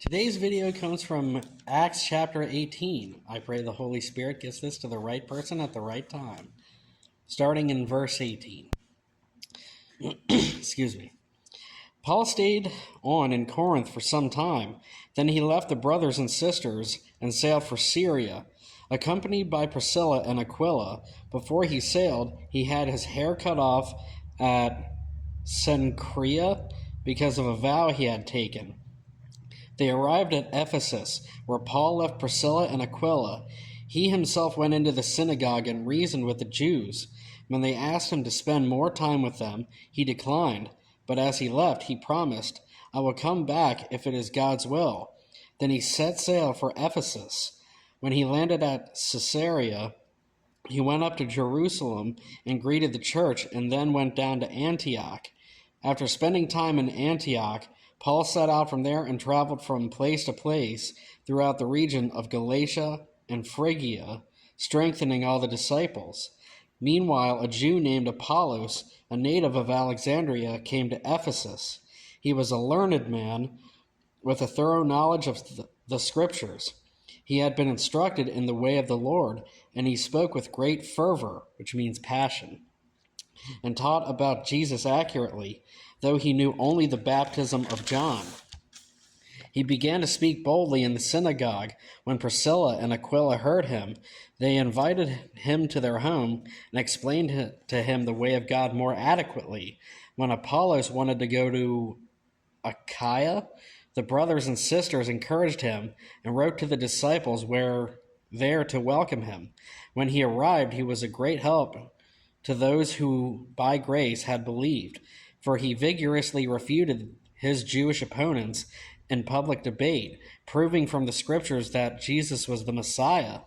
Today's video comes from Acts chapter 18. I pray the Holy Spirit gets this to the right person at the right time. Starting in verse 18. Excuse me. Paul stayed on in Corinth for some time. Then he left the brothers and sisters and sailed for Syria, accompanied by Priscilla and Aquila. Before he sailed, he had his hair cut off at Cenchrea because of a vow he had taken. They arrived at Ephesus, where Paul left Priscilla and Aquila. He himself went into the synagogue and reasoned with the Jews. When they asked him to spend more time with them, he declined. But as he left, he promised, "I will come back if it is God's will." Then he set sail for Ephesus. When he landed at Caesarea, he went up to Jerusalem and greeted the church, and then went down to Antioch. After spending time in Antioch, Paul set out from there and traveled from place to place throughout the region of Galatia and Phrygia, strengthening all the disciples. Meanwhile, a Jew named Apollos, a native of Alexandria, came to Ephesus. He was a learned man with a thorough knowledge of the Scriptures. He had been instructed in the way of the Lord, and he spoke with great fervor, which means passion, and taught about Jesus accurately, though he knew only the baptism of John. He began to speak boldly in the synagogue. When Priscilla and Aquila heard him, they invited him to their home and explained to him the way of God more adequately. When Apollos wanted to go to Achaia, the brothers and sisters encouraged him and wrote to the disciples there to welcome him. When he arrived, he was a great help to those who by grace had believed, for he vigorously refuted his Jewish opponents in public debate, proving from the Scriptures that Jesus was the Messiah.